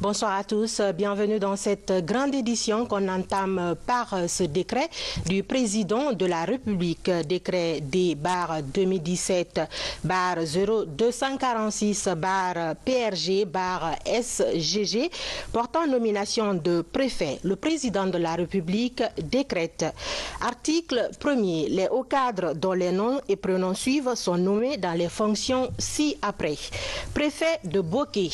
Bonsoir à tous, bienvenue dans cette grande édition qu'on entame par ce décret du président de la République, décret D-0246-PRG-SGG portant nomination de préfet. Le président de la République décrète. Article 1er. Les hauts cadres dont les noms et prénoms suivent sont nommés dans les fonctions ci-après. Préfet de Boké.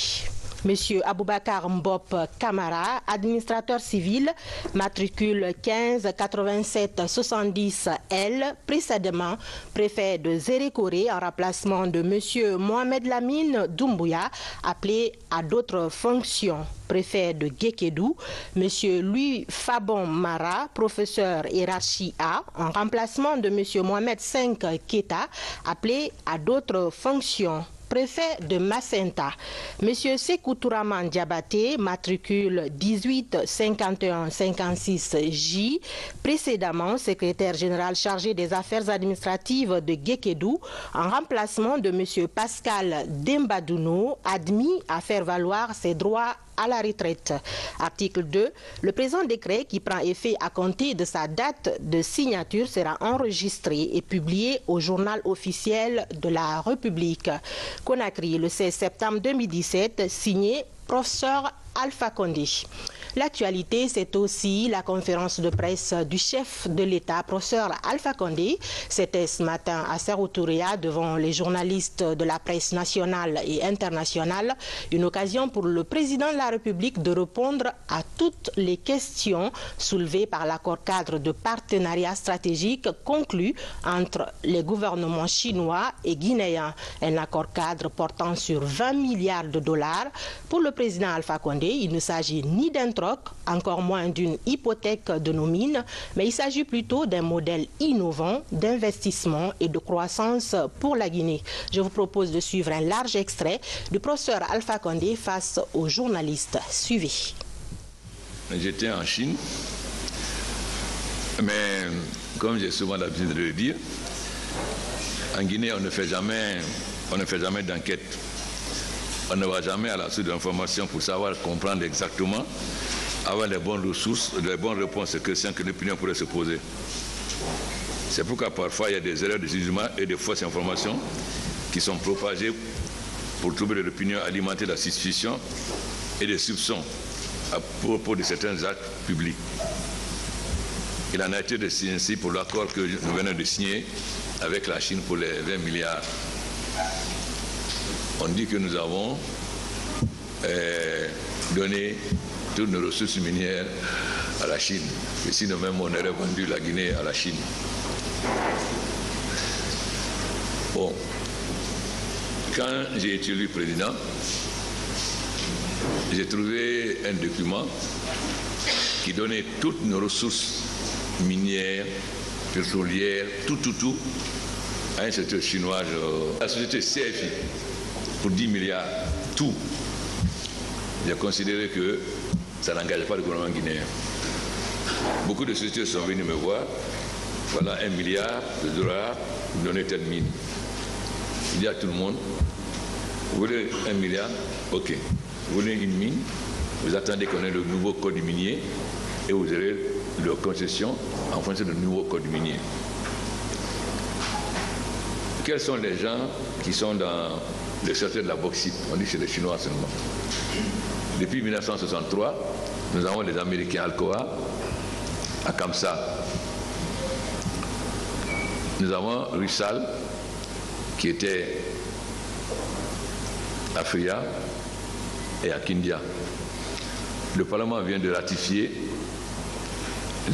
Monsieur Aboubakar Mbop Kamara, administrateur civil, matricule 15 87 70 L, précédemment préfet de Zérékoré en remplacement de Monsieur Mohamed Lamine Doumbouya, appelé à d'autres fonctions. Préfet de Guékédou, Monsieur Louis Fabon Mara, professeur hiérarchie A, en remplacement de Monsieur Mohamed V Keta, appelé à d'autres fonctions. Préfet de Macenta, M. Sekou Touraman Diabaté, matricule 18 51 56 J, précédemment secrétaire général chargé des affaires administratives de Guékédou, en remplacement de M. Pascal Dembadouno, admis à faire valoir ses droits à la retraite. Article 2. Le présent décret qui prend effet à compter de sa date de signature sera enregistré et publié au journal officiel de la République. Conakry, le 16 septembre 2017, signé professeur Alpha Condé. L'actualité, c'est aussi la conférence de presse du chef de l'État, professeur Alpha Condé. C'était ce matin à Séroutoria devant les journalistes de la presse nationale et internationale. Une occasion pour le président de la République de répondre à toutes les questions soulevées par l'accord cadre de partenariat stratégique conclu entre les gouvernements chinois et guinéens. Un accord cadre portant sur 20 milliards de dollars. Pour le président Alpha Condé, il ne s'agit ni d'un troc, encore moins d'une hypothèque de nos mines, mais il s'agit plutôt d'un modèle innovant d'investissement et de croissance pour la Guinée. Je vous propose de suivre un large extrait du professeur Alpha Condé face aux journalistes. Suivez. J'étais en Chine, mais comme j'ai souvent l'habitude de le dire, en Guinée, on ne fait jamais d'enquête. On ne va jamais à la suite de l'information pour savoir comprendre exactement, avoir les bonnes ressources, les bonnes réponses aux questions que l'opinion pourrait se poser. C'est pourquoi parfois il y a des erreurs de jugement et des fausses informations qui sont propagées pour troubler l'opinion, alimenter la suspicion et des soupçons à propos de certains actes publics. Il en a été de signer ainsi pour l'accord que nous venons de signer avec la Chine pour les 20 milliards. On dit que nous avons donné toutes nos ressources minières à la Chine. Et sinon même on aurait vendu la Guinée à la Chine. Bon, quand j'ai été élu président, j'ai trouvé un document qui donnait toutes nos ressources minières, pétrolières, tout, à un secteur chinois, la société CFI. Pour 10 milliards, tout. J'ai considéré que ça n'engage pas le gouvernement guinéen. Beaucoup de sociétés sont venues me voir. Voilà 1 milliard de dollars pour donner telle mine. Je dis à tout le monde, vous voulez 1 milliard? Ok. Vous voulez une mine? Vous attendez qu'on ait le nouveau code minier et vous aurez leur concession en fonction du nouveau code minier. Quels sont les gens qui sont dans le secteur de la bauxite? On dit que c'est les Chinois seulement. Depuis 1963, nous avons les Américains Alcoa, à Kamsa. Nous avons Rusal, qui était à Fria et à Kindia. Le Parlement vient de ratifier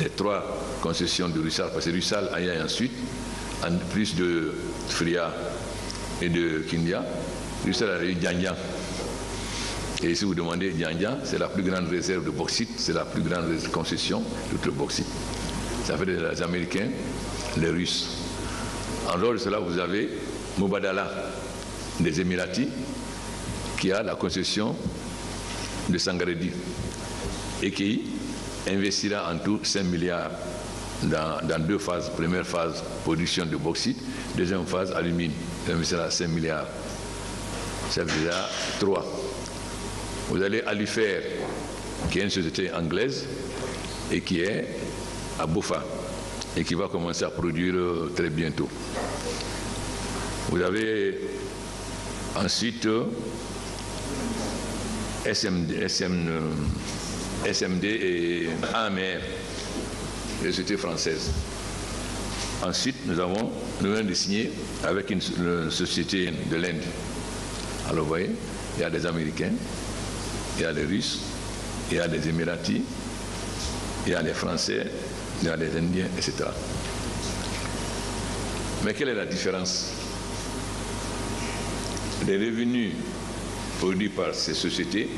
les 3 concessions de Rusal, parce que Rusal a eu ensuite, en plus de Fria et de Kindia, Rusal a eu Diandian. Et si vous demandez Diandian, c'est la plus grande réserve de bauxite, c'est la plus grande concession de tout le bauxite. Ça fait les Américains, les Russes. En dehors de cela, vous avez Mubadala des Émiratis, qui a la concession de Sangaredi et qui investira en tout 5 milliards dans 2 phases. Première phase, production de bauxite. Deuxième phase, alumine. Il investira 5 milliards. Ça veut dire 3. Vous allez à l'UFER, qui est une société anglaise et qui est à Bofa et qui va commencer à produire très bientôt. Vous avez ensuite SMD et AMR, les sociétés françaises. Ensuite, nous venons de signer avec une société de l'Inde. Alors vous voyez, il y a des Américains, il y a des Russes, il y a des Émiratis, il y a des Français, il y a des Indiens, etc. Mais quelle est la différence? Les revenus produits par ces sociétés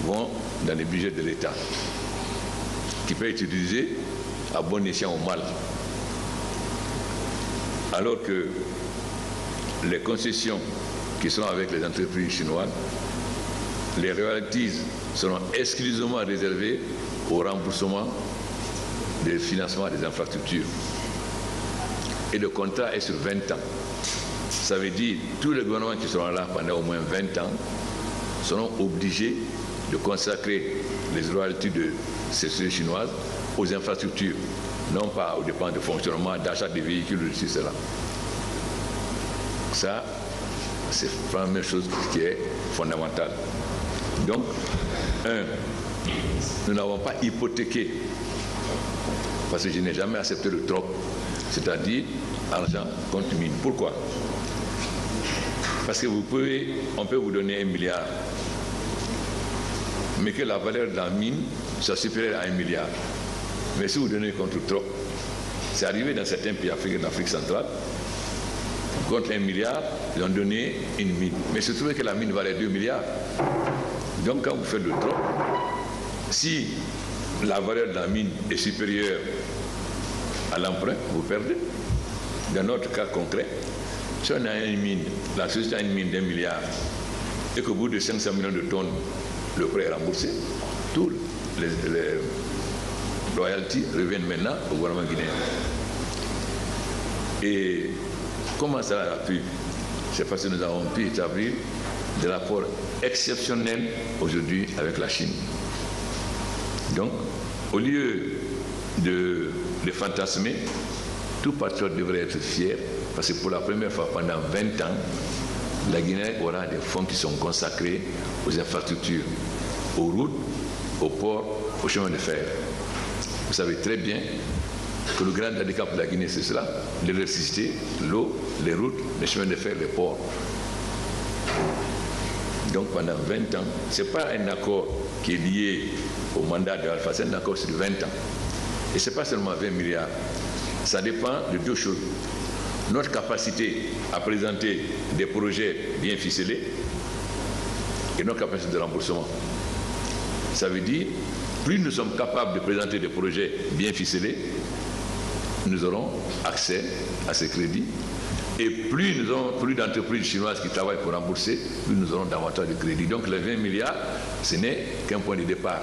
vont dans les budgets de l'État, qui peut être utilisé à bon escient ou mal. Alors que les concessions qui seront avec les entreprises chinoises, les royalties seront exclusivement réservées au remboursement des financements des infrastructures. Et le contrat est sur 20 ans. Ça veut dire que tous les gouvernements qui seront là pendant au moins 20 ans seront obligés de consacrer les royalties de ces sociétés chinoises aux infrastructures, non pas aux dépenses de fonctionnement, d'achat des véhicules, ceci, cela. Ça, c'est la première chose qui est fondamentale. Donc, nous n'avons pas hypothéqué, parce que je n'ai jamais accepté le troc, c'est-à-dire argent contre mine. Pourquoi? Parce que on peut vous donner 1 milliard, mais que la valeur de la mine soit supérieure à 1 milliard. Mais si vous donnez contre troc, c'est arrivé dans certains pays d'Afrique centrale, contre 1 milliard, ils ont donné une mine. Mais il se trouvait que la mine valait 2 milliards. Donc quand vous faites le troc, si la valeur de la mine est supérieure à l'emprunt, vous perdez. Dans notre cas concret, si on a une mine, la société a une mine d'1 milliard, et qu'au bout de 500 millions de tonnes, le prêt est remboursé, tous les royalties reviennent maintenant au gouvernement guinéen. Et comment ça a pu? C'est parce que nous avons pu établir des rapports exceptionnels aujourd'hui avec la Chine. Donc, au lieu de fantasmer, tout patriote devrait être fier parce que pour la première fois pendant 20 ans, la Guinée aura des fonds qui sont consacrés aux infrastructures, aux routes, aux ports, aux chemins de fer. Vous savez très bien que le grand handicap de la Guinée, c'est cela, l'électricité, l'eau, les routes, les chemins de fer, les ports. Donc pendant 20 ans, ce n'est pas un accord qui est lié au mandat de Alpha, c'est un accord sur 20 ans. Et ce n'est pas seulement 20 milliards. Ça dépend de deux choses. Notre capacité à présenter des projets bien ficelés et notre capacité de remboursement. Ça veut dire, plus nous sommes capables de présenter des projets bien ficelés, nous aurons accès à ces crédits. Et plus nous avons plus d'entreprises chinoises qui travaillent pour rembourser, plus nous aurons davantage de crédits. Donc les 20 milliards, ce n'est qu'un point de départ.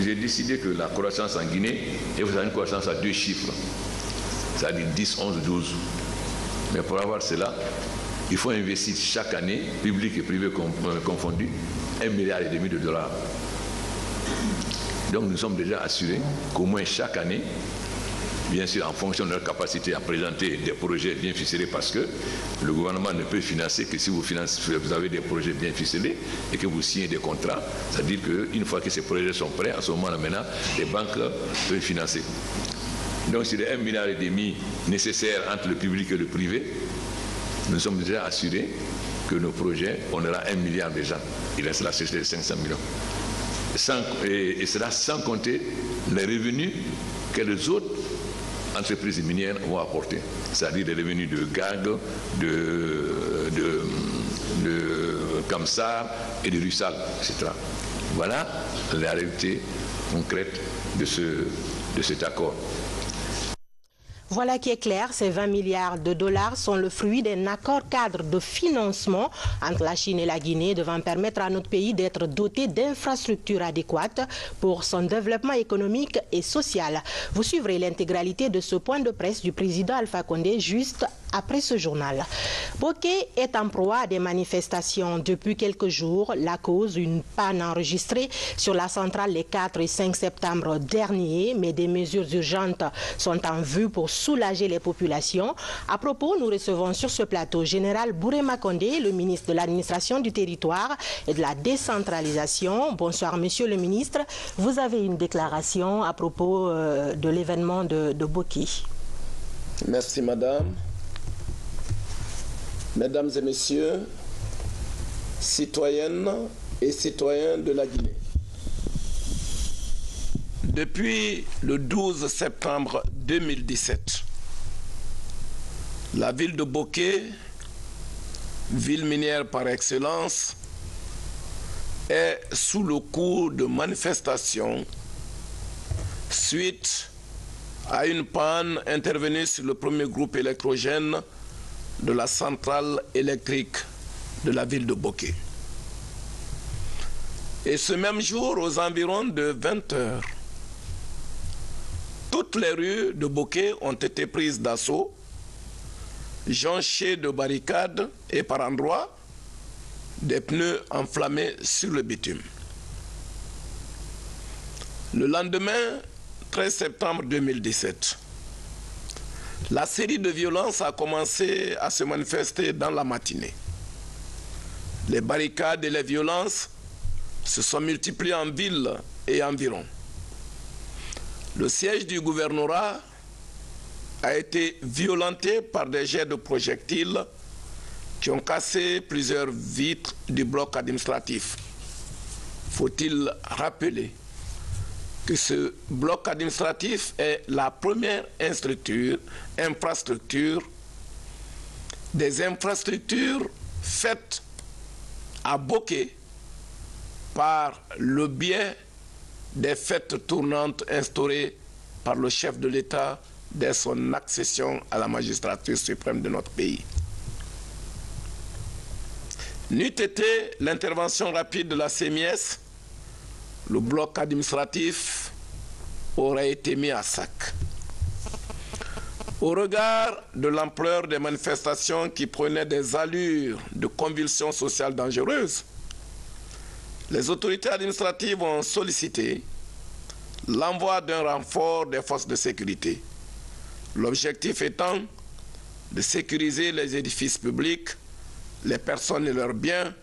J'ai décidé que la croissance en Guinée, et vous avez une croissance à 2 chiffres, c'est-à-dire 10, 11, 12. Mais pour avoir cela, il faut investir chaque année, public et privé confondus, 1,5 milliard de dollars. Donc nous sommes déjà assurés qu'au moins chaque année, bien sûr en fonction de leur capacité à présenter des projets bien ficelés, parce que le gouvernement ne peut financer que si vous avez des projets bien ficelés et que vous signez des contrats. C'est-à-dire qu'une fois que ces projets sont prêts, à ce moment-là maintenant, les banques peuvent financer. Donc sur les 1,5 milliard nécessaires entre le public et le privé, nous sommes déjà assurés que nos projets, on aura 1 milliard déjà. Il restera sur les 500 millions. Et cela sans compter les revenus que les autres entreprises minières vont apporter, c'est-à-dire les revenus de GAG, de Kamsar et de Russal, etc. Voilà la réalité concrète de cet accord. Voilà qui est clair, ces 20 milliards de dollars sont le fruit d'un accord cadre de financement entre la Chine et la Guinée devant permettre à notre pays d'être doté d'infrastructures adéquates pour son développement économique et social. Vous suivrez l'intégralité de ce point de presse du président Alpha Condé juste après ce journal. Boké est en proie à des manifestations depuis quelques jours. La cause, une panne enregistrée sur la centrale les 4 et 5 septembre dernier, mais des mesures urgentes sont en vue pour soulager les populations. À propos, nous recevons sur ce plateau Général Bourema Condé, le ministre de l'administration du territoire et de la décentralisation. Bonsoir, monsieur le ministre. Vous avez une déclaration à propos de l'événement de Boké. Merci, madame. Mesdames et messieurs, citoyennes et citoyens de la Guinée. Depuis le 12 septembre 2017, la ville de Boké, ville minière par excellence, est sous le coup de manifestations suite à une panne intervenue sur le premier groupe électrogène de la centrale électrique de la ville de Boké. Et ce même jour, aux environs de 20 heures, toutes les rues de Boké ont été prises d'assaut, jonchées de barricades et par endroits des pneus enflammés sur le bitume. Le lendemain, 13 septembre 2017, la série de violences a commencé à se manifester dans la matinée. Les barricades et les violences se sont multipliées en ville et environ. Le siège du gouvernorat a été violenté par des jets de projectiles qui ont cassé plusieurs vitres du bloc administratif. Faut-il rappeler que ce bloc administratif est la première infrastructure des infrastructures faites à Boké par le biais des fêtes tournantes instaurées par le chef de l'État dès son accession à la magistrature suprême de notre pays. N'eût été l'intervention rapide de la CMS, le bloc administratif aurait été mis à sac. Au regard de l'ampleur des manifestations qui prenaient des allures de convulsions sociales dangereuses, les autorités administratives ont sollicité l'envoi d'un renfort des forces de sécurité. L'objectif étant de sécuriser les édifices publics, les personnes et leurs biens,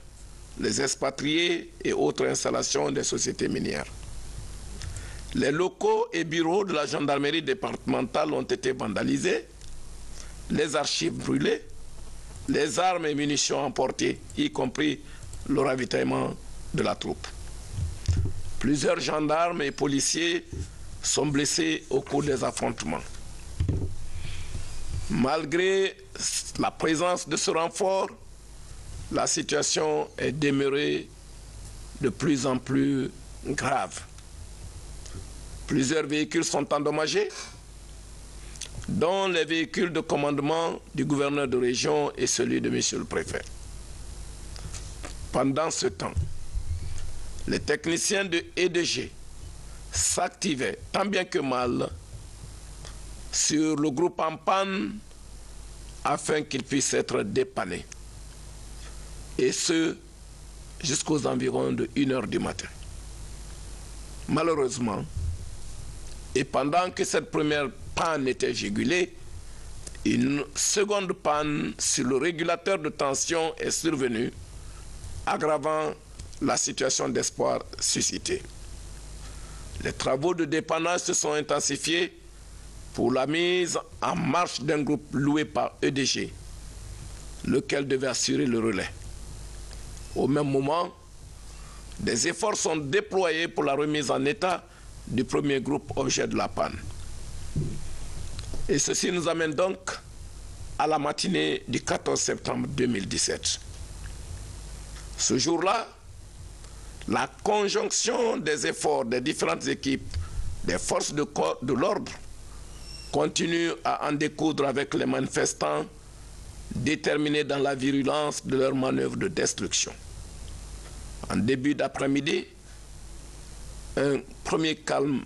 les expatriés et autres installations des sociétés minières. Les locaux et bureaux de la gendarmerie départementale ont été vandalisés, les archives brûlées, les armes et munitions emportées, y compris le ravitaillement de la troupe. Plusieurs gendarmes et policiers sont blessés au cours des affrontements. Malgré la présence de ce renfort, la situation est demeurée de plus en plus grave. Plusieurs véhicules sont endommagés, dont les véhicules de commandement du gouverneur de région et celui de monsieur le préfet. Pendant ce temps, les techniciens de EDG s'activaient tant bien que mal sur le groupe en panne afin qu'il puisse être dépanné. Et ce, jusqu'aux environs de 1 h du matin. Malheureusement, et pendant que cette première panne était jugulée, une seconde panne sur le régulateur de tension est survenue, aggravant la situation d'espoir suscitée. Les travaux de dépannage se sont intensifiés pour la mise en marche d'un groupe loué par EDG, lequel devait assurer le relais. Au même moment, des efforts sont déployés pour la remise en état du premier groupe objet de la panne. Et ceci nous amène donc à la matinée du 14 septembre 2017. Ce jour-là, la conjonction des efforts des différentes équipes des forces de l'ordre continue à en découdre avec les manifestants déterminés dans la virulence de leurs manœuvres de destruction. En début d'après-midi, un premier calme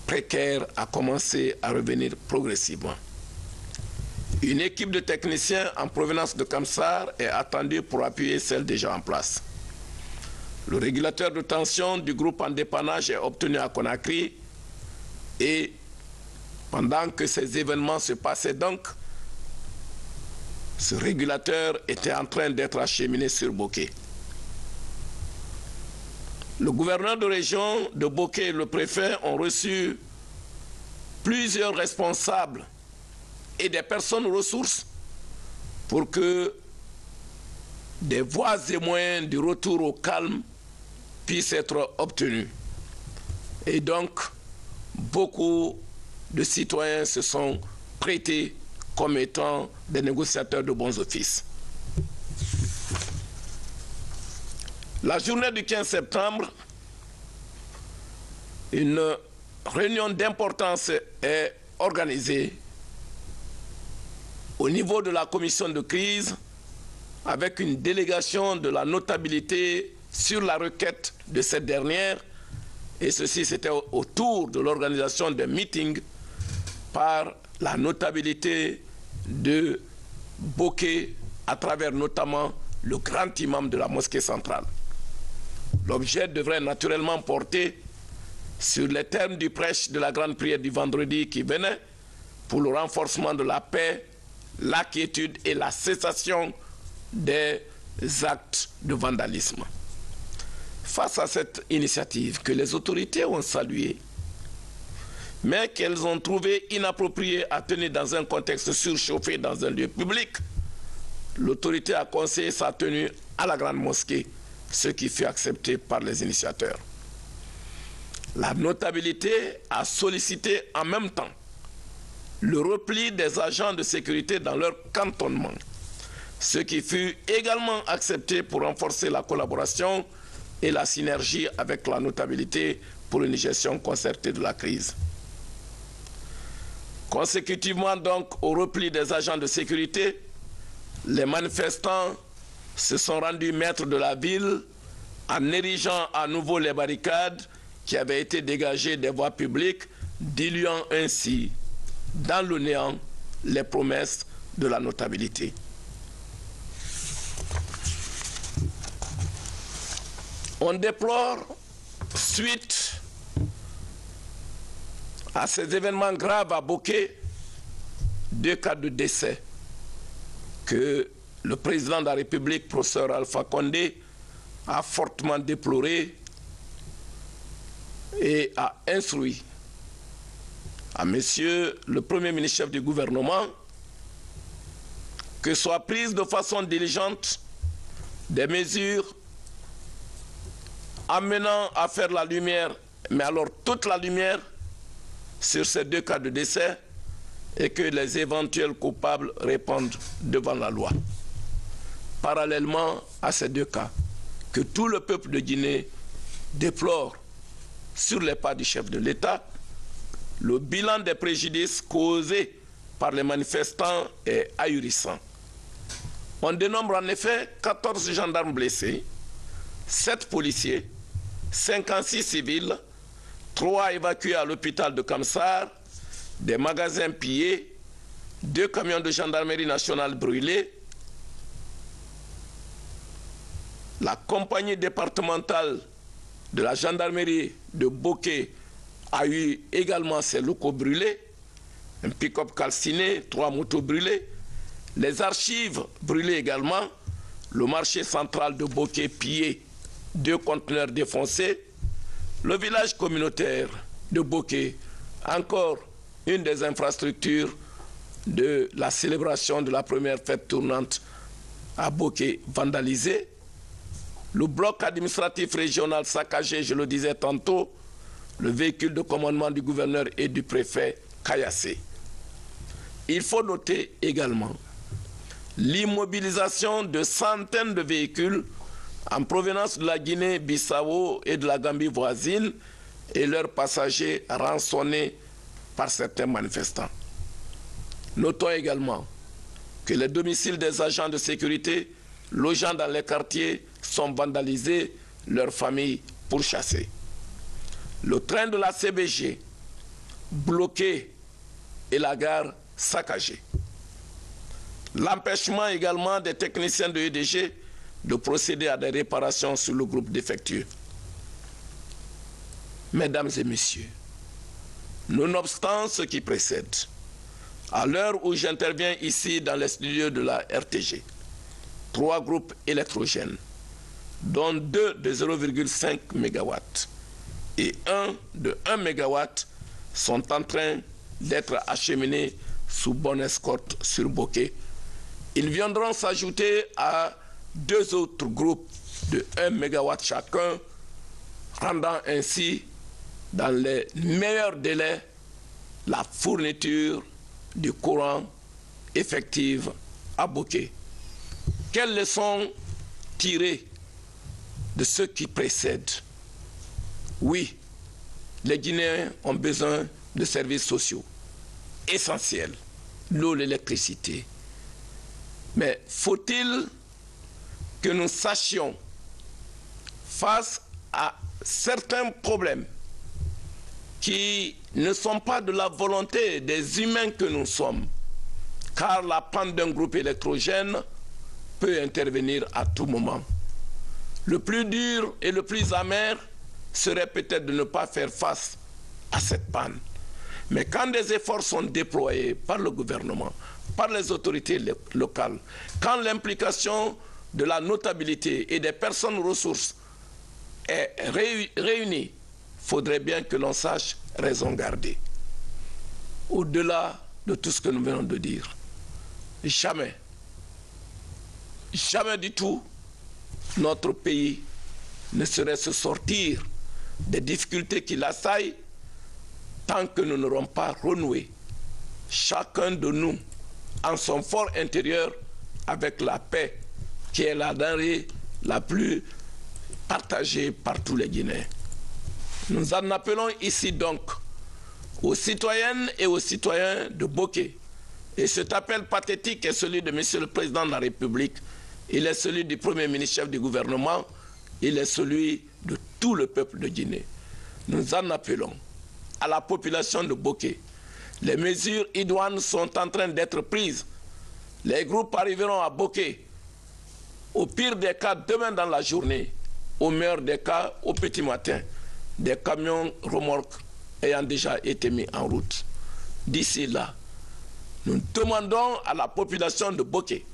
précaire a commencé à revenir progressivement. Une équipe de techniciens en provenance de Kamsar est attendue pour appuyer celle déjà en place. Le régulateur de tension du groupe en dépannage est obtenu à Conakry et pendant que ces événements se passaient donc, ce régulateur était en train d'être acheminé sur Boké. Le gouverneur de région de Boké et le préfet ont reçu plusieurs responsables et des personnes ressources pour que des voies et moyens du retour au calme puissent être obtenus. Et donc, beaucoup de citoyens se sont prêtés comme étant des négociateurs de bons offices. La journée du 15 septembre, une réunion d'importance est organisée au niveau de la commission de crise avec une délégation de la notabilité sur la requête de cette dernière, et ceci c'était autour de l'organisation d'un meeting par la notabilité de Boké à travers notamment le grand imam de la mosquée centrale. L'objet devrait naturellement porter sur les termes du prêche de la grande prière du vendredi qui venait pour le renforcement de la paix, la quiétude et la cessation des actes de vandalisme. Face à cette initiative que les autorités ont saluée, mais qu'elles ont trouvé inappropriée à tenir dans un contexte surchauffé dans un lieu public, l'autorité a conseillé sa tenue à la grande mosquée, ce qui fut accepté par les initiateurs. La notabilité a sollicité en même temps le repli des agents de sécurité dans leur cantonnement, ce qui fut également accepté pour renforcer la collaboration et la synergie avec la notabilité pour une gestion concertée de la crise. Consécutivement donc au repli des agents de sécurité, les manifestants se sont rendus maîtres de la ville en érigeant à nouveau les barricades qui avaient été dégagées des voies publiques, diluant ainsi dans le néant les promesses de la notabilité. On déplore, suite à ces événements graves à Boké, 2 cas de décès que le président de la République, professeur Alpha Condé, a fortement déploré et a instruit à monsieur le Premier ministre chef du gouvernement que soient prises de façon diligente des mesures amenant à faire la lumière, mais alors toute la lumière, sur ces 2 cas de décès et que les éventuels coupables répondent devant la loi. Parallèlement à ces 2 cas, que tout le peuple de Guinée déplore sur les pas du chef de l'État, le bilan des préjudices causés par les manifestants est ahurissant. On dénombre en effet 14 gendarmes blessés, 7 policiers, 56 civils, 3 évacués à l'hôpital de Kamsar, des magasins pillés, 2 camions de gendarmerie nationale brûlés. La compagnie départementale de la gendarmerie de Boké a eu également ses locaux brûlés, un pick-up calciné, 3 motos brûlées, les archives brûlées également, le marché central de Boké pillé, 2 conteneurs défoncés, le village communautaire de Boké, encore une des infrastructures de la célébration de la première fête tournante à Boké vandalisée, le bloc administratif régional saccagé, je le disais tantôt, le véhicule de commandement du gouverneur et du préfet caillassé. Il faut noter également l'immobilisation de centaines de véhicules en provenance de la Guinée-Bissau et de la Gambie voisine et leurs passagers rançonnés par certains manifestants. Notons également que les domiciles des agents de sécurité logeant dans les quartiers sont vandalisés, leurs familles pourchassées. Le train de la CBG bloqué et la gare saccagée. L'empêchement également des techniciens de EDG de procéder à des réparations sur le groupe défectueux. Mesdames et messieurs, nonobstant ce qui précède, à l'heure où j'interviens ici dans les studios de la RTG, 3 groupes électrogènes, dont 2 de 0,5 MW et 1 de 1 MW, sont en train d'être acheminés sous bonne escorte sur Bokeh. Ils viendront s'ajouter à 2 autres groupes de 1 MW chacun, rendant ainsi dans les meilleurs délais la fourniture du courant effective à Bokeh. Quelles leçons tirer de ce qui précède? Oui, les Guinéens ont besoin de services sociaux essentiels, l'eau, l'électricité. Mais faut-il que nous sachions, face à certains problèmes qui ne sont pas de la volonté des humains que nous sommes, car la panne d'un groupe électrogène peut intervenir à tout moment. Le plus dur et le plus amer serait peut-être de ne pas faire face à cette panne. Mais quand des efforts sont déployés par le gouvernement, par les autorités locales, quand l'implication de la notabilité et des personnes ressources est réunie, il faudrait bien que l'on sache raison garder. Au-delà de tout ce que nous venons de dire, jamais du tout, notre pays ne saurait se sortir des difficultés qui l'assaillent tant que nous n'aurons pas renoué, chacun de nous, en son fort intérieur, avec la paix, qui est la denrée la plus partagée par tous les Guinéens. Nous en appelons ici donc aux citoyennes et aux citoyens de Bokeh. Et cet appel pathétique est celui de Monsieur le Président de la République, il est celui du Premier ministre chef du gouvernement, il est celui de tout le peuple de Guinée. Nous en appelons à la population de Bokeh. Les mesures idoines sont en train d'être prises. Les groupes arriveront à Bokeh, au pire des cas, demain dans la journée, au meilleur des cas, au petit matin, des camions remorques ayant déjà été mis en route. D'ici là, nous demandons à la population de Bokeh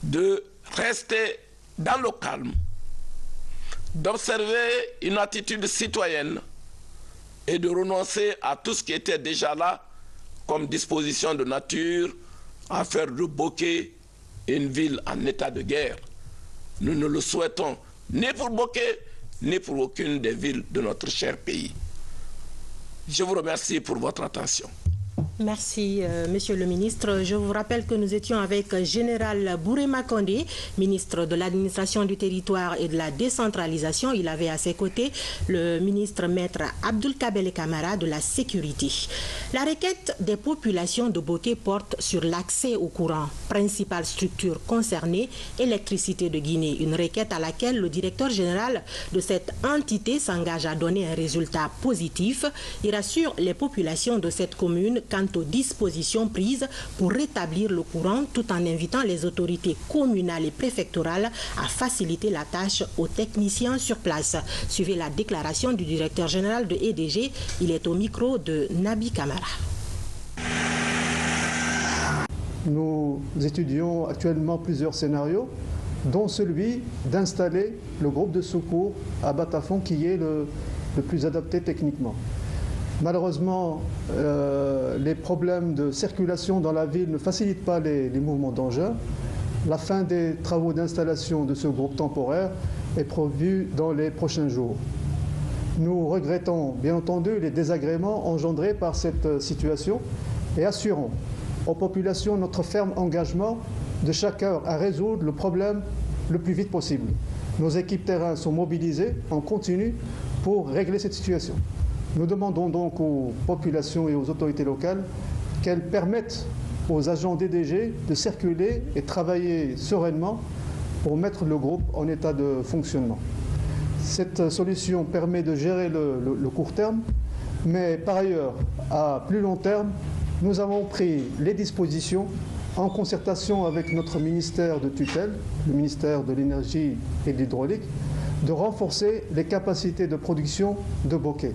de rester dans le calme, d'observer une attitude citoyenne et de renoncer à tout ce qui était déjà là comme disposition de nature à faire de Bokeh une ville en état de guerre. Nous ne le souhaitons ni pour Bokeh, ni pour aucune des villes de notre cher pays. Je vous remercie pour votre attention. Merci, Monsieur le ministre. Je vous rappelle que nous étions avec Général Bourema Kandé, ministre de l'Administration du Territoire et de la Décentralisation. Il avait à ses côtés le ministre Maître Abdoul Kabele Kamara de la Sécurité. La requête des populations de Bokeh porte sur l'accès au courant, principale structure concernée, Électricité de Guinée. Une requête à laquelle le directeur général de cette entité s'engage à donner un résultat positif. Il rassure les populations de cette commune quant aux dispositions prises pour rétablir le courant tout en invitant les autorités communales et préfectorales à faciliter la tâche aux techniciens sur place. Suivez la déclaration du directeur général de EDG. Il est au micro de Nabi Kamara. Nous étudions actuellement plusieurs scénarios, dont celui d'installer le groupe de secours à Batafon qui est le plus adapté techniquement. Malheureusement, les problèmes de circulation dans la ville ne facilitent pas les mouvements d'engins. La fin des travaux d'installation de ce groupe temporaire est prévue dans les prochains jours. Nous regrettons bien entendu les désagréments engendrés par cette situation et assurons aux populations notre ferme engagement de chaque heure à résoudre le problème le plus vite possible. Nos équipes terrain sont mobilisées en continu pour régler cette situation. Nous demandons donc aux populations et aux autorités locales qu'elles permettent aux agents d'EDG de circuler et travailler sereinement pour mettre le groupe en état de fonctionnement. Cette solution permet de gérer le court terme, mais par ailleurs, à plus long terme, nous avons pris les dispositions en concertation avec notre ministère de tutelle, le ministère de l'Énergie et de l'Hydraulique, de renforcer les capacités de production de bokeh.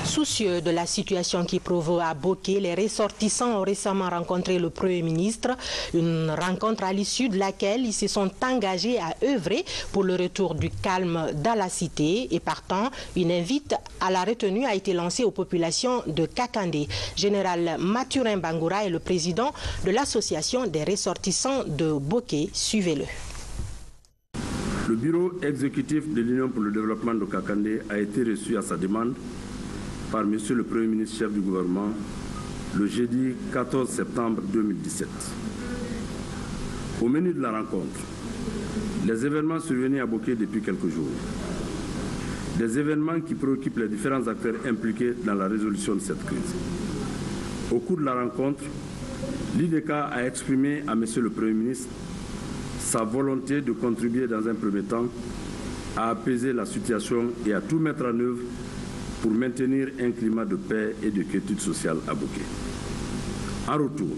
Soucieux de la situation qui prévaut à Bokeh, les ressortissants ont récemment rencontré le Premier ministre, une rencontre à l'issue de laquelle ils se sont engagés à œuvrer pour le retour du calme dans la cité et partant, une invite à la retenue a été lancée aux populations de Kakandé. Général Mathurin Bangoura est le président de l'association des ressortissants de Bokeh. Suivez-le. Le bureau exécutif de l'Union pour le développement de Kakandé a été reçu à sa demande par M. le Premier ministre chef du gouvernement le jeudi 14 septembre 2017. Au menu de la rencontre, les événements survenus à Bokeh depuis quelques jours. Des événements qui préoccupent les différents acteurs impliqués dans la résolution de cette crise. Au cours de la rencontre, l'IDK a exprimé à M. le Premier ministre sa volonté de contribuer dans un premier temps à apaiser la situation et à tout mettre en œuvre pour maintenir un climat de paix et de quiétude sociale à Bokeh. En retour,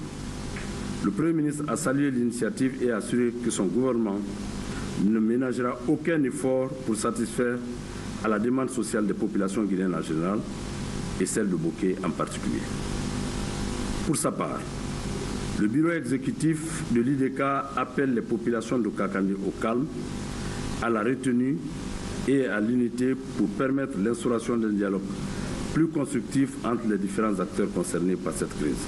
le Premier ministre a salué l'initiative et a assuré que son gouvernement ne ménagera aucun effort pour satisfaire à la demande sociale des populations guinéennes en général et celle de Bokeh en particulier. Pour sa part, le bureau exécutif de l'IDK appelle les populations de Kakandé au calme, à la retenue et à l'unité pour permettre l'instauration d'un dialogue plus constructif entre les différents acteurs concernés par cette crise.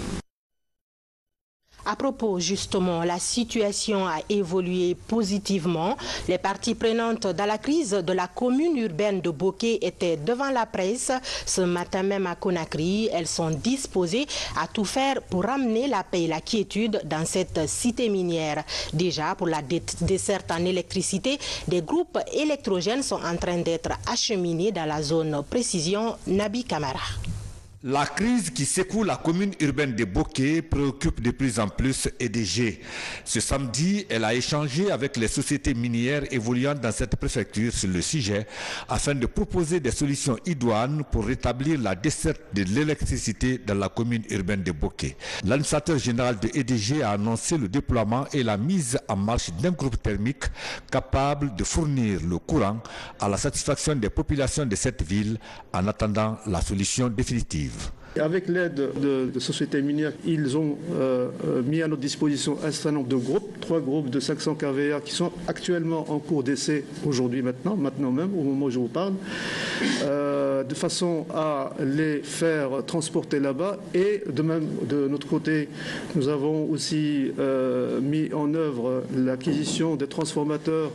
À propos, justement, la situation a évolué positivement. Les parties prenantes dans la crise de la commune urbaine de Bokeh étaient devant la presse ce matin même à Conakry. Elles sont disposées à tout faire pour ramener la paix et la quiétude dans cette cité minière. Déjà, pour la desserte en électricité, des groupes électrogènes sont en train d'être acheminés dans la zone précision Nabi Camara. La crise qui secoue la commune urbaine de Bokeh préoccupe de plus en plus EDG. Ce samedi, elle a échangé avec les sociétés minières évoluant dans cette préfecture sur le sujet afin de proposer des solutions idoines pour rétablir la desserte de l'électricité dans la commune urbaine de Bokeh. L'administrateur général de EDG a annoncé le déploiement et la mise en marche d'un groupe thermique capable de fournir le courant à la satisfaction des populations de cette ville en attendant la solution définitive. Avec l'aide de sociétés minières, ils ont mis à notre disposition un certain nombre de groupes, 3 groupes de 500 kVA qui sont actuellement en cours d'essai aujourd'hui, maintenant même, au moment où je vous parle, de façon à les faire transporter là-bas. Et de même, de notre côté, nous avons aussi mis en œuvre l'acquisition des transformateurs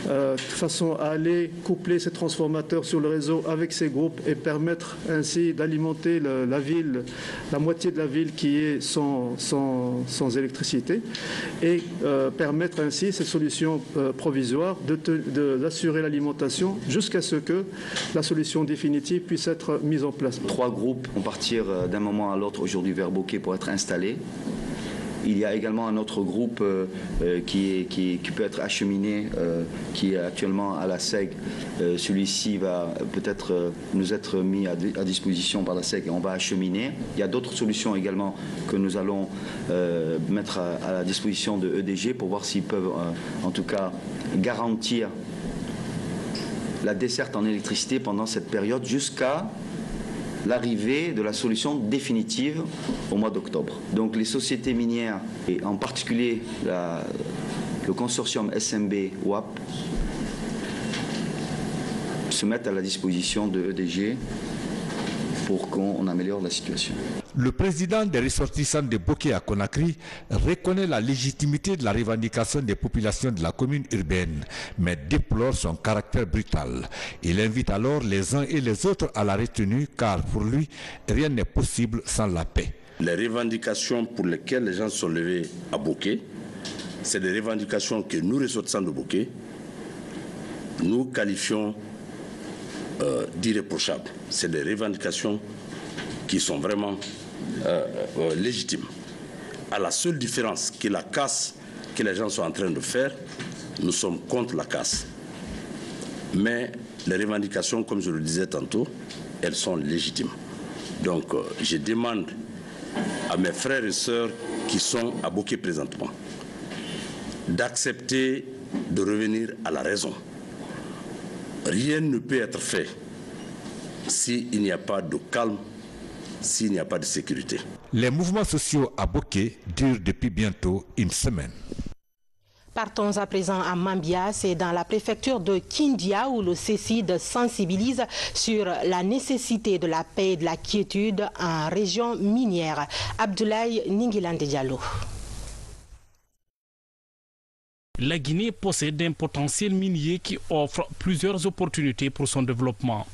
de façon à aller coupler ces transformateurs sur le réseau avec ces groupes et permettre ainsi d'alimenter la ville, la moitié de la ville qui est sans électricité et permettre ainsi ces solutions provisoires d'assurer l'alimentation jusqu'à ce que la solution définitive puisse être mise en place. 3 groupes vont partir d'un moment à l'autre aujourd'hui vers Bokeh pour être installés. Il y a également un autre groupe qui peut être acheminé, qui est actuellement à la SEG. Celui-ci va peut-être nous être mis à disposition par la SEG et on va acheminer. Il y a d'autres solutions également que nous allons mettre à la disposition de EDG pour voir s'ils peuvent en tout cas garantir la desserte en électricité pendant cette période jusqu'à l'arrivée de la solution définitive au mois d'octobre. Donc les sociétés minières, et en particulier le consortium SMB-WAP, se mettent à la disposition de EDG pour qu'on améliore la situation. Le président des ressortissants de Bokeh à Conakry reconnaît la légitimité de la revendication des populations de la commune urbaine, mais déplore son caractère brutal. Il invite alors les uns et les autres à la retenue, car pour lui, rien n'est possible sans la paix. Les revendications pour lesquelles les gens sont levés à Bokeh, c'est des revendications que nous, ressortissants de Bokeh, nous qualifions d'irréprochables. C'est des revendications qui sont vraiment légitimes. À la seule différence que la casse que les gens sont en train de faire, nous sommes contre la casse. Mais les revendications, comme je le disais tantôt, elles sont légitimes. Donc je demande à mes frères et sœurs qui sont à Bokeh présentement d'accepter de revenir à la raison. Rien ne peut être fait s'il n'y a pas de calme, s'il n'y a pas de sécurité. Les mouvements sociaux à Bokeh durent depuis bientôt une semaine. Partons à présent à Mambia, c'est dans la préfecture de Kindia où le CECID sensibilise sur la nécessité de la paix et de la quiétude en région minière. Abdoulaye Ningilande Diallo. La Guinée possède un potentiel minier qui offre plusieurs opportunités pour son développement.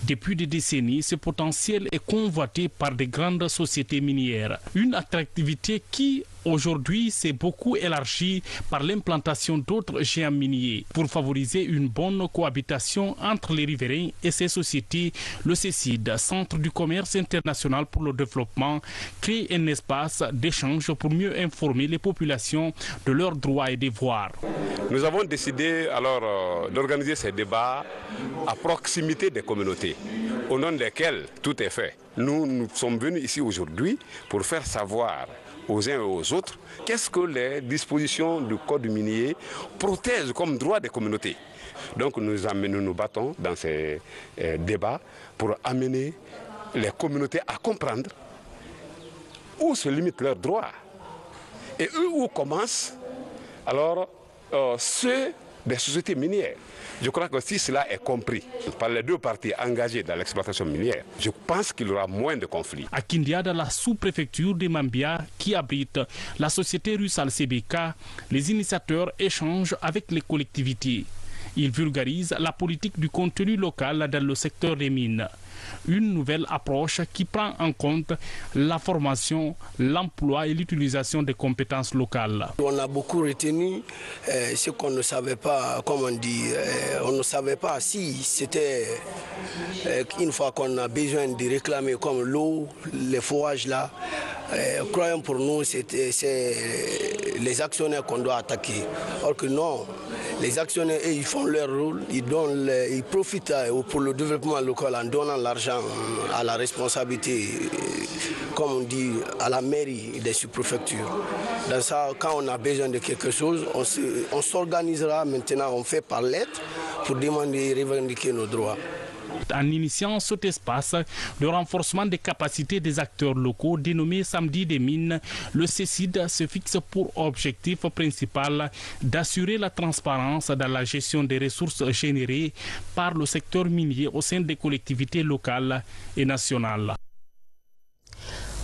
Depuis des décennies, ce potentiel est convoité par de grandes sociétés minières. Une attractivité qui, aujourd'hui, s'est beaucoup élargie par l'implantation d'autres géants miniers. Pour favoriser une bonne cohabitation entre les riverains et ces sociétés, le CECID, Centre du commerce international pour le développement, crée un espace d'échange pour mieux informer les populations de leurs droits et devoirs. Nous avons décidé alors d'organiser ces débats à proximité des communautés, au nom desquelles tout est fait. Nous sommes venus ici aujourd'hui pour faire savoir aux uns et aux autres qu'est-ce que les dispositions du code minier protègent comme droit des communautés. Donc nous nous battons dans ces débats pour amener les communautés à comprendre où se limitent leurs droits et où commencent alors ceux des sociétés minières. Je crois que si cela est compris par les deux parties engagées dans l'exploitation minière, je pense qu'il y aura moins de conflits. À Kindia, dans la sous-préfecture de Mambia, qui abrite la société Rusal CBK, les initiateurs échangent avec les collectivités. Ils vulgarisent la politique du contenu local dans le secteur des mines. Une nouvelle approche qui prend en compte la formation, l'emploi et l'utilisation des compétences locales. On a beaucoup retenu ce qu'on ne savait pas, comme on dit, on ne savait pas si c'était une fois qu'on a besoin de réclamer comme l'eau, les fourrages là, croyons pour nous c'est les actionnaires qu'on doit attaquer. Or que non, les actionnaires ils font leur rôle, ils profitent pour le développement local en donnant l'argent à la responsabilité, comme on dit, à la mairie des sous-préfectures. Dans ça, quand on a besoin de quelque chose, on s'organisera maintenant, on fait par lettre pour demander et revendiquer nos droits. En initiant cet espace de renforcement des capacités des acteurs locaux dénommé Samedi des mines, le CECID se fixe pour objectif principal d'assurer la transparence dans la gestion des ressources générées par le secteur minier au sein des collectivités locales et nationales.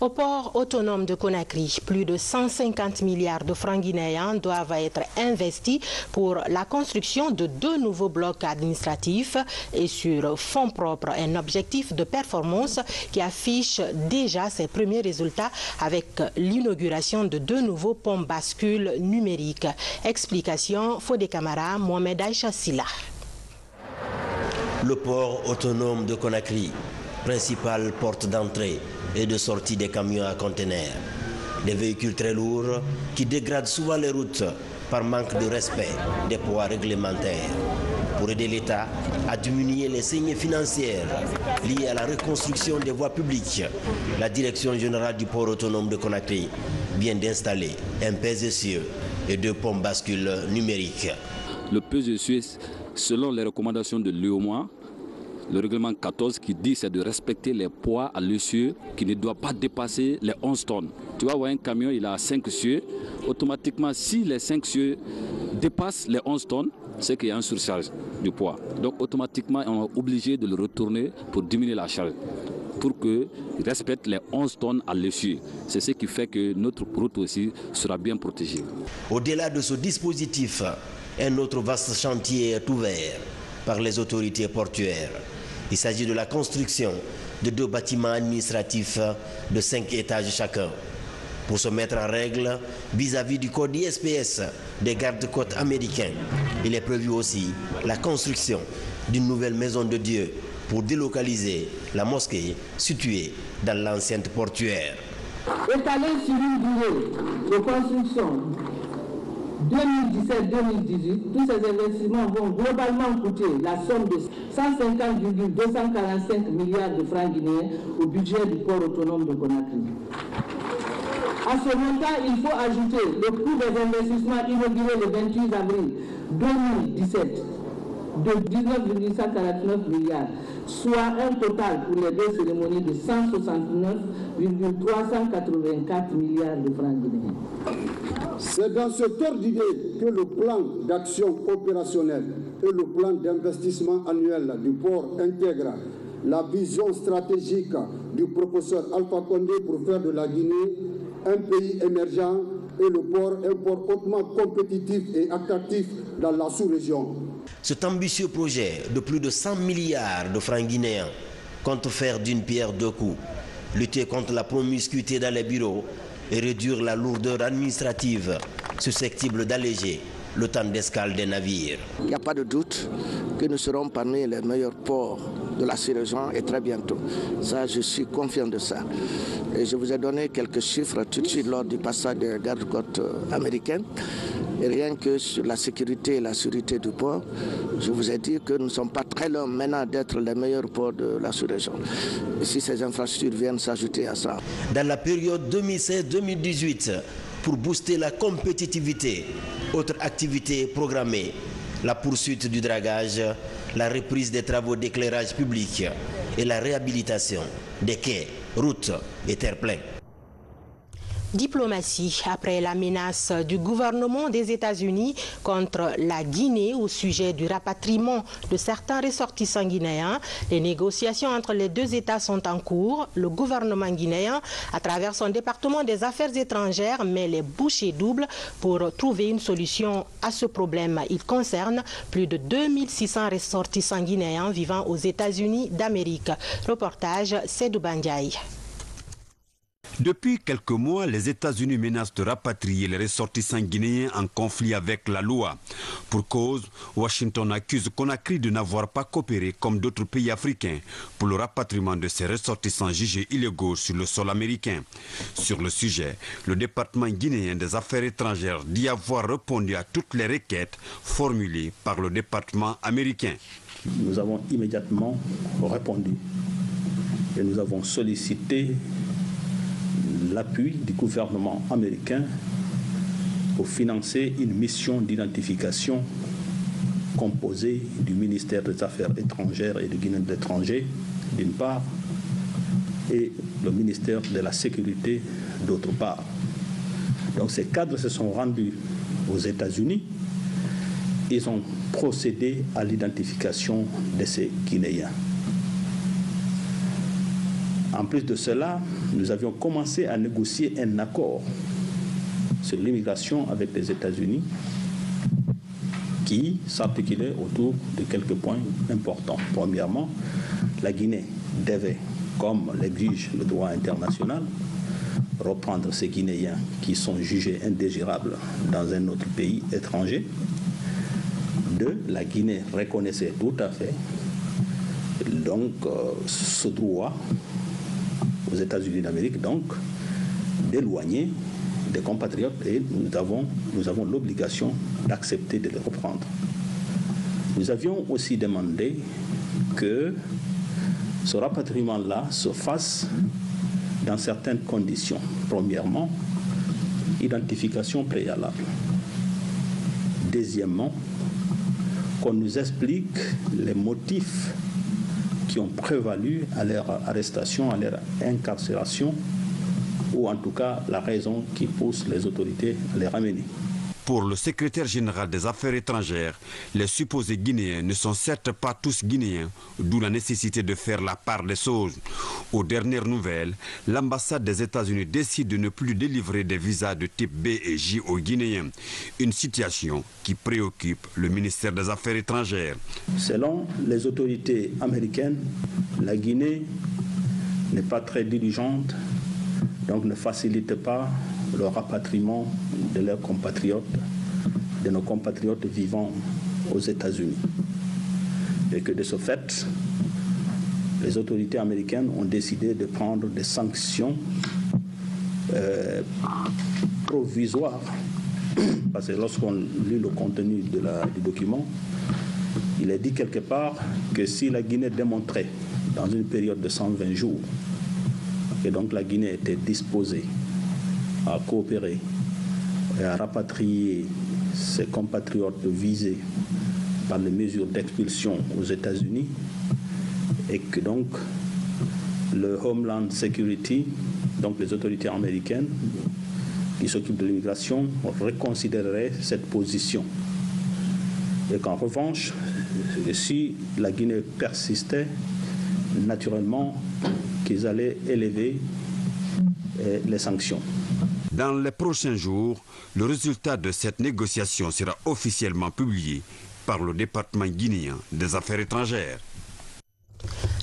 Au port autonome de Conakry, plus de 150 milliards de francs guinéens doivent être investis pour la construction de 2 nouveaux blocs administratifs et sur fonds propres, un objectif de performance qui affiche déjà ses premiers résultats avec l'inauguration de 2 nouveaux ponts bascules numériques. Explication Fodé Camara, Mohamed Aïcha Silla. Le port autonome de Conakry, principale porte d'entrée et de sortie des camions à conteneurs. Des véhicules très lourds qui dégradent souvent les routes par manque de respect des poids réglementaires. Pour aider l'État à diminuer les saignées financières liées à la reconstruction des voies publiques, la Direction générale du port autonome de Conakry vient d'installer un pèse-essieu et 2 pompes bascules numériques. Le pèse-essieu, selon les recommandations de l'UOMOA, le règlement 14 qui dit c'est de respecter les poids à l'essieu qui ne doit pas dépasser les 11 tonnes. Tu vas voir un camion, il a 5 essieux. Automatiquement, si les 5 essieux dépassent les 11 tonnes, c'est qu'il y a une surcharge du poids. Donc automatiquement, on est obligé de le retourner pour diminuer la charge, pour qu'il respecte les 11 tonnes à l'essieu. C'est ce qui fait que notre route aussi sera bien protégée. Au-delà de ce dispositif, un autre vaste chantier est ouvert par les autorités portuaires. Il s'agit de la construction de 2 bâtiments administratifs de 5 étages chacun. Pour se mettre en règle vis-à-vis du code ISPS des gardes-côtes américains, il est prévu aussi la construction d'une nouvelle maison de Dieu pour délocaliser la mosquée située dans l'enceinte portuaire. Étalé sur une durée de construction 2017-2018, tous ces investissements vont globalement coûter la somme de 150,245 milliards de francs guinéens au budget du port autonome de Conakry. À ce montant, il faut ajouter le coût des investissements inaugurés le 28 avril 2017 de 19,149 milliards, soit un total pour les deux cérémonies de 169,384 milliards de francs guinéens. C'est dans cet ordre d'idée que le plan d'action opérationnel et le plan d'investissement annuel du port intègrent la vision stratégique du professeur Alpha Condé pour faire de la Guinée un pays émergent et le port un port hautement compétitif et attractif dans la sous-région. Cet ambitieux projet de plus de 100 milliards de francs guinéens compte faire d'une pierre deux coups, lutter contre la promiscuité dans les bureaux et réduire la lourdeur administrative susceptible d'alléger le temps d'escale des navires. Il n'y a pas de doute que nous serons parmi les meilleurs ports de la sous-région et très bientôt. Ça, je suis confiant de ça. Et je vous ai donné quelques chiffres tout de suite lors du passage des gardes-côtes américaines. Et rien que sur la sécurité et la sûreté du port, je vous ai dit que nous ne sommes pas très loin maintenant d'être les meilleurs ports de la sous-région. Et si ces infrastructures viennent s'ajouter à ça. Dans la période 2016-2018, pour booster la compétitivité, autre activité programmée, la poursuite du dragage, la reprise des travaux d'éclairage public et la réhabilitation des quais, routes et terre-pleins. Diplomatie, après la menace du gouvernement des États-Unis contre la Guinée au sujet du rapatriement de certains ressortissants guinéens, les négociations entre les deux États sont en cours. Le gouvernement guinéen, à travers son département des affaires étrangères, met les bouchées doubles pour trouver une solution à ce problème. Il concerne plus de 2600 ressortissants guinéens vivant aux États-Unis d'Amérique. Reportage Sédou Bandiaï. Depuis quelques mois, les États-Unis menacent de rapatrier les ressortissants guinéens en conflit avec la loi. Pour cause, Washington accuse Conakry de n'avoir pas coopéré comme d'autres pays africains pour le rapatriement de ces ressortissants jugés illégaux sur le sol américain. Sur le sujet, le département guinéen des affaires étrangères dit avoir répondu à toutes les requêtes formulées par le département américain. Nous avons immédiatement répondu et nous avons sollicité l'appui du gouvernement américain pour financer une mission d'identification composée du ministère des Affaires étrangères et de Guinée de l'étranger, d'une part, et le ministère de la Sécurité, d'autre part. Donc ces cadres se sont rendus aux États-Unis. Ils ont procédé à l'identification de ces Guinéens. En plus de cela, nous avions commencé à négocier un accord sur l'immigration avec les États-Unis qui s'articulait autour de quelques points importants. Premièrement, la Guinée devait, comme l'exige le droit international, reprendre ces Guinéens qui sont jugés indésirables dans un autre pays étranger. Deux, la Guinée reconnaissait tout à fait donc ce droit aux États-Unis d'Amérique, donc, d'éloigner des compatriotes et nous avons l'obligation d'accepter de les reprendre. Nous avions aussi demandé que ce rapatriement-là se fasse dans certaines conditions. Premièrement, identification préalable. Deuxièmement, qu'on nous explique les motifs qui ont prévalu à leur arrestation, à leur incarcération, ou en tout cas la raison qui pousse les autorités à les ramener. Pour le secrétaire général des Affaires étrangères, les supposés Guinéens ne sont certes pas tous Guinéens, d'où la nécessité de faire la part des choses. Aux dernières nouvelles, l'ambassade des États-Unis décide de ne plus délivrer des visas de type B et J aux Guinéens. Une situation qui préoccupe le ministère des Affaires étrangères. Selon les autorités américaines, la Guinée n'est pas très diligente, donc ne facilite pas le rapatriement de leurs compatriotes, de nos compatriotes vivant aux États-Unis. Et que de ce fait, les autorités américaines ont décidé de prendre des sanctions provisoires parce que lorsqu'on lit le contenu du document, il est dit quelque part que si la Guinée démontrait dans une période de 120 jours que donc la Guinée était disposée à coopérer et à rapatrier ses compatriotes visés par les mesures d'expulsion aux États-Unis, et que donc le Homeland Security, donc les autorités américaines qui s'occupent de l'immigration, reconsidéreraient cette position. Et qu'en revanche, si la Guinée persistait, naturellement qu'ils allaient élever les sanctions. Dans les prochains jours, le résultat de cette négociation sera officiellement publié par le département guinéen des Affaires étrangères.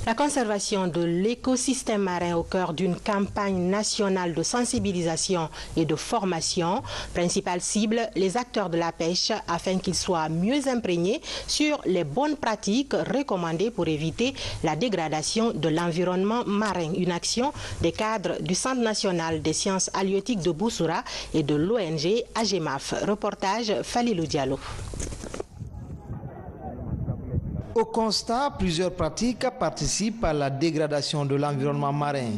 La conservation de l'écosystème marin au cœur d'une campagne nationale de sensibilisation et de formation. Principale cible, les acteurs de la pêche, afin qu'ils soient mieux imprégnés sur les bonnes pratiques recommandées pour éviter la dégradation de l'environnement marin. Une action des cadres du Centre national des sciences halieutiques de Bousoura et de l'ONG AGEMAF. Reportage Falilou Diallo. Au constat, plusieurs pratiques participent à la dégradation de l'environnement marin.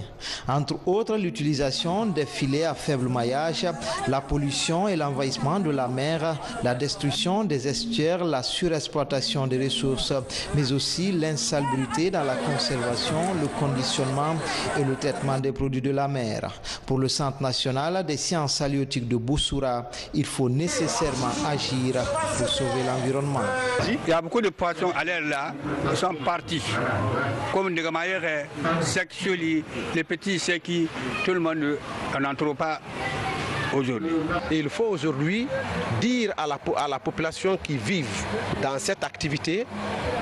Entre autres, l'utilisation des filets à faible maillage, la pollution et l'envahissement de la mer, la destruction des estuaires, la surexploitation des ressources, mais aussi l'insalubrité dans la conservation, le conditionnement et le traitement des produits de la mer. Pour le Centre national des sciences halieutiques de Bousoura, il faut nécessairement agir pour sauver l'environnement. Il y a beaucoup de poissons à l'air là, ils sont partis. Comme les gamailleurs, les petits séquis, tout le monde n'en trouve pas aujourd'hui. Il faut aujourd'hui dire à la population qui vit dans cette activité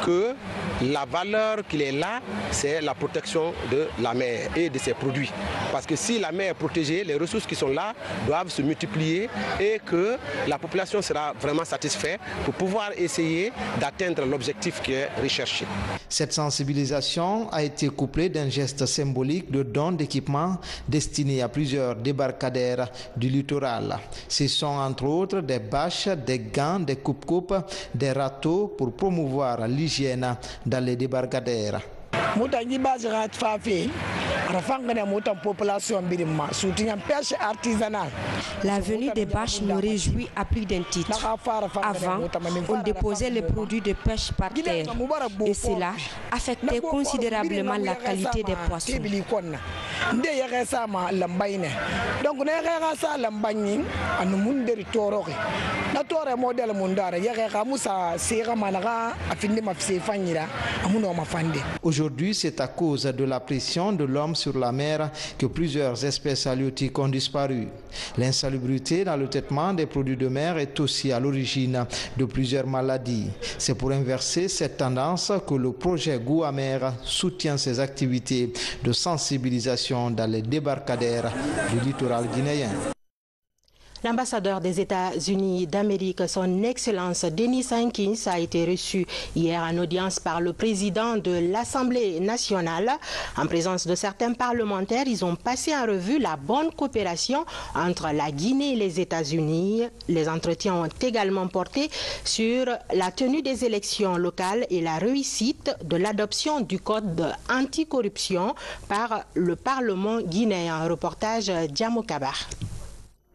que la valeur qu'il est là, c'est la protection de la mer et de ses produits. Parce que si la mer est protégée, les ressources qui sont là doivent se multiplier et que la population sera vraiment satisfaite pour pouvoir essayer d'atteindre l'objectif qui est recherché. Cette sensibilisation a été couplée d'un geste symbolique de don d'équipements destinés à plusieurs débarcadères du littoral. Ce sont entre autres des bâches, des gants, des coupes-coupes, des râteaux pour promouvoir l'hygiène dans les débarcadères. La venue des bâches nous réjouit à plus d'un titre. Avant, on déposait les produits de pêche par terre et cela affectait considérablement la qualité des poissons. Aujourd'hui, c'est à cause de la pression de l'homme sur la mer que plusieurs espèces halieutiques ont disparu. L'insalubrité dans le traitement des produits de mer est aussi à l'origine de plusieurs maladies. C'est pour inverser cette tendance que le projet Goût amer soutient ces activités de sensibilisation dans les débarcadères du littoral guinéen. L'ambassadeur des États-Unis d'Amérique, son Excellence Denis Hankins, a été reçu hier en audience par le président de l'Assemblée nationale. En présence de certains parlementaires, ils ont passé en revue la bonne coopération entre la Guinée et les États-Unis. Les entretiens ont également porté sur la tenue des élections locales et la réussite de l'adoption du code anticorruption par le Parlement guinéen. Reportage Diamo Kabar.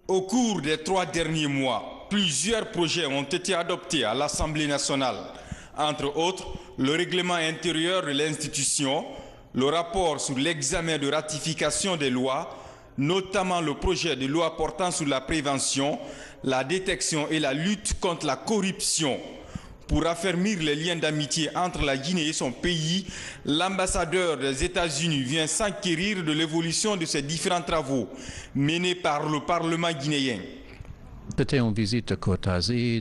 Au cours des 3 derniers mois, plusieurs projets ont été adoptés à l'Assemblée nationale. Entre autres, le règlement intérieur de l'institution, le rapport sur l'examen de ratification des lois, notamment le projet de loi portant sur la prévention, la détection et la lutte contre la corruption. Pour affermir les liens d'amitié entre la Guinée et son pays, l'ambassadeur des États-Unis vient s'enquérir de l'évolution de ces différents travaux menés par le Parlement guinéen. C'était une visite courtoisie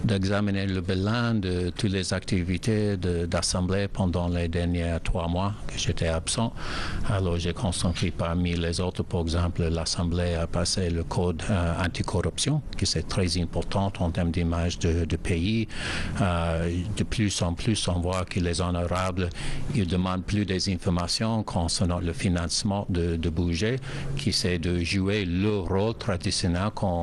d'examiner le bilan de toutes les activités d'Assemblée pendant les derniers 3 mois que j'étais absent. Alors j'ai constaté parmi les autres, par exemple, l'Assemblée a passé le code anticorruption, qui c'est très important en termes d'image de pays. De plus en plus, on voit que les honorables, ils demandent plus des informations concernant le financement de budget, qui c'est de jouer le rôle traditionnel qu'on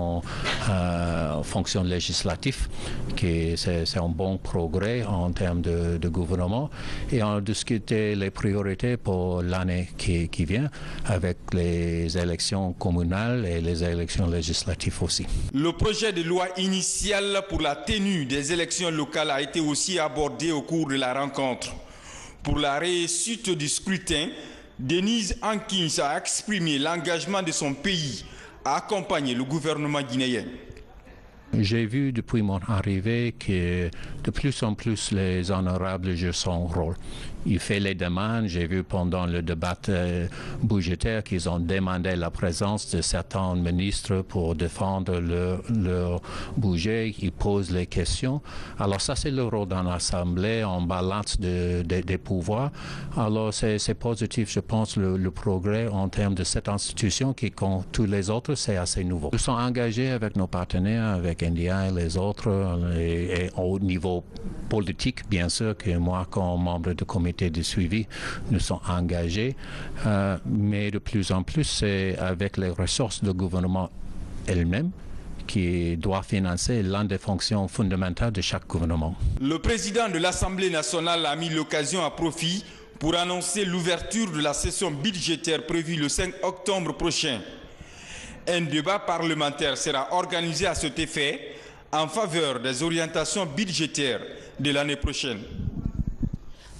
fonction législative, c'est un bon progrès en termes de gouvernement. Et on a discuté les priorités pour l'année qui vient avec les élections communales et les élections législatives aussi. Le projet de loi initial pour la tenue des élections locales a été aussi abordé au cours de la rencontre. Pour la réussite du scrutin, Denise Ankins a exprimé l'engagement de son pays à accompagner le gouvernement guinéen. J'ai vu depuis mon arrivée que de plus en plus les honorables jouent son rôle. Il fait les demandes. J'ai vu pendant le débat budgétaire qu'ils ont demandé la présence de certains ministres pour défendre leur budget. Ils posent les questions. Alors ça, c'est le rôle d'une assemblée en balance des pouvoirs. Alors c'est positif, je pense, le progrès en termes de cette institution qui, comme tous les autres, c'est assez nouveau. Nous sommes engagés avec nos partenaires, avec NDI et les autres, et au niveau politique, bien sûr, que moi, comme membre du comité de suivi, nous sommes engagés, mais de plus en plus, c'est avec les ressources du gouvernement elle-même qui doit financer l'une des fonctions fondamentales de chaque gouvernement. Le président de l'Assemblée nationale a mis l'occasion à profit pour annoncer l'ouverture de la session budgétaire prévue le 5 octobre prochain. Un débat parlementaire sera organisé à cet effet en faveur des orientations budgétaires de l'année prochaine.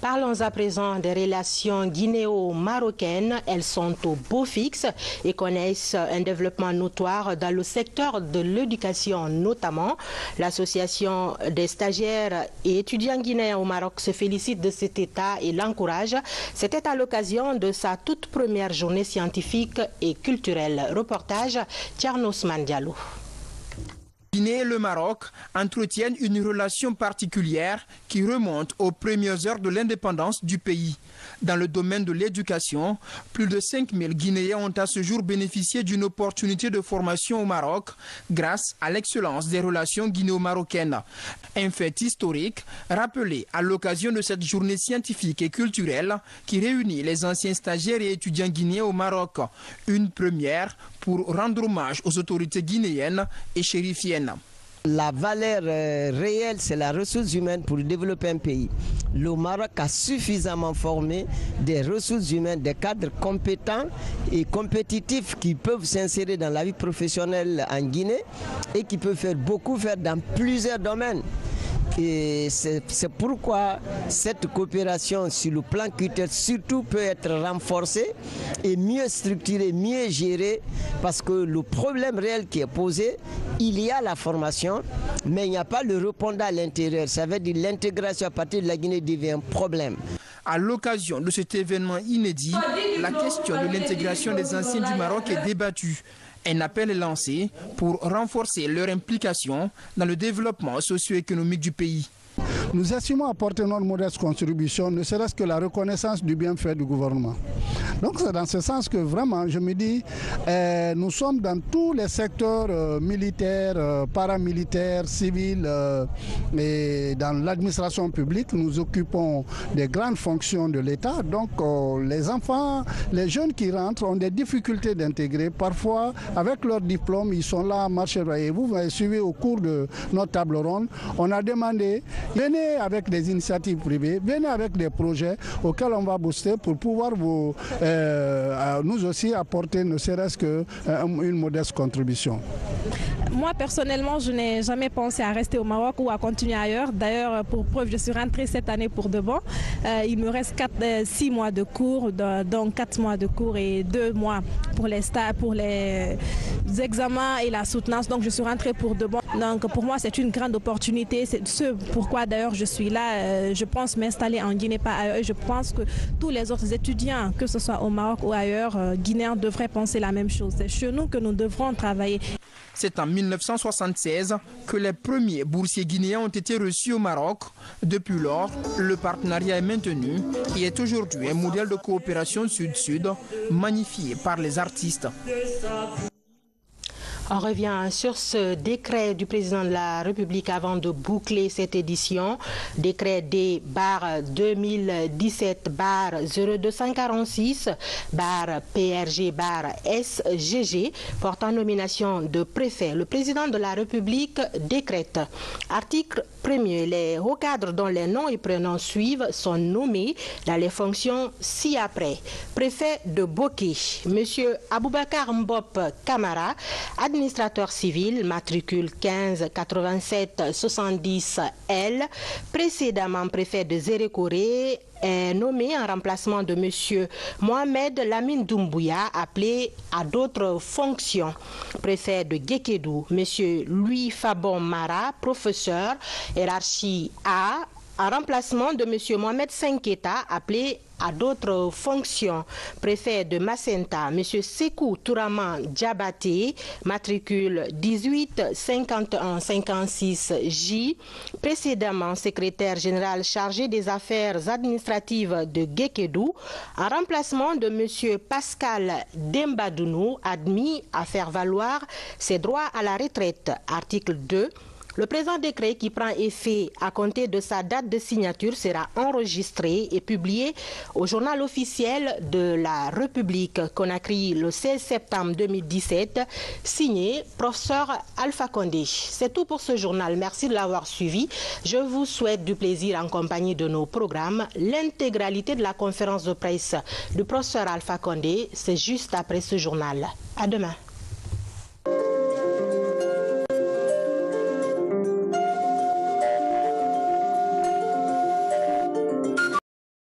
Parlons à présent des relations guinéo-marocaines. Elles sont au beau fixe et connaissent un développement notoire dans le secteur de l'éducation notamment. L'association des stagiaires et étudiants guinéens au Maroc se félicite de cet état et l'encourage. C'était à l'occasion de sa toute première journée scientifique et culturelle. Reportage Thierno Ousmane Diallo. Guinée et le Maroc entretiennent une relation particulière qui remonte aux premières heures de l'indépendance du pays. Dans le domaine de l'éducation, plus de 5000 Guinéens ont à ce jour bénéficié d'une opportunité de formation au Maroc grâce à l'excellence des relations guinéo-marocaines. Un fait historique rappelé à l'occasion de cette journée scientifique et culturelle qui réunit les anciens stagiaires et étudiants guinéens au Maroc. Une première pour rendre hommage aux autorités guinéennes et chérifiennes. La valeur réelle, c'est la ressource humaine pour développer un pays. Le Maroc a suffisamment formé des ressources humaines, des cadres compétents et compétitifs qui peuvent s'insérer dans la vie professionnelle en Guinée et qui peuvent faire dans plusieurs domaines. Et c'est pourquoi cette coopération sur le plan culturel surtout peut être renforcée et mieux structurée, mieux gérée, parce que le problème réel qui est posé, il y a la formation, mais il n'y a pas le répondant à l'intérieur. Ça veut dire l'intégration à partir de la Guinée devient un problème. À l'occasion de cet événement inédit, la question de l'intégration des anciens du Maroc est débattue. Un appel est lancé pour renforcer leur implication dans le développement socio-économique du pays. Nous estimons apporter notre modeste contribution, ne serait-ce que la reconnaissance du bienfait du gouvernement. Donc c'est dans ce sens que vraiment, je me dis, nous sommes dans tous les secteurs militaires, paramilitaires, civils et dans l'administration publique, nous occupons des grandes fonctions de l'État. Donc les enfants, les jeunes qui rentrent ont des difficultés d'intégrer. Parfois, avec leur diplôme, ils sont là à marcher. Et vous avez suivi au cours de notre table ronde, on a demandé, venez avec des initiatives privées, venez avec des projets auxquels on va booster pour pouvoir nous aussi apporter ne serait-ce qu'une modeste contribution. Moi personnellement, je n'ai jamais pensé à rester au Maroc ou à continuer ailleurs. D'ailleurs, pour preuve, je suis rentrée cette année pour de bon. Il me reste 6 mois de cours, donc 4 mois de cours et 2 mois pour les stages, pour les examens et la soutenance. Donc je suis rentrée pour de bon. Donc pour moi, c'est une grande opportunité. C'est ce pourquoi d'ailleurs je suis là. Je pense m'installer en Guinée, pas ailleurs. Je pense que tous les autres étudiants, que ce soit au Maroc ou ailleurs, guinéens devraient penser la même chose. C'est chez nous que nous devrons travailler. C'est en 1976 que les premiers boursiers guinéens ont été reçus au Maroc. Depuis lors, le partenariat est maintenu et est aujourd'hui un modèle de coopération sud-sud magnifié par les artistes. On revient sur ce décret du président de la République avant de boucler cette édition. Décret D-2017-0246-PRG-SGG portant nomination de préfet. Le président de la République décrète. Article 1er. Les hauts cadres dont les noms et prénoms suivent sont nommés dans les fonctions ci-après. Préfet de Boké, M. Aboubakar Mbop Kamara, administrateur civil, matricule 15 87 70 L, précédemment préfet de Zérékoré, est nommé en remplacement de M. Mohamed Lamine Doumbouya, appelé à d'autres fonctions. Préfet de Guékédou, M. Louis Fabon Mara, professeur, hiérarchie A, en remplacement de M. Mohamed Senketa, appelé à d'autres fonctions. Préfet de Macenta, M. Sekou Touraman Diabaté, matricule 18 51 56 J, précédemment secrétaire général chargé des affaires administratives de Guékédou, en remplacement de M. Pascal Dembadounou, admis à faire valoir ses droits à la retraite. Article 2. Le présent décret qui prend effet à compter de sa date de signature sera enregistré et publié au journal officiel de la République Conakry le 16 septembre 2017, signé professeur Alpha Condé. C'est tout pour ce journal. Merci de l'avoir suivi. Je vous souhaite du plaisir en compagnie de nos programmes. L'intégralité de la conférence de presse du professeur Alpha Condé, c'est juste après ce journal. À demain.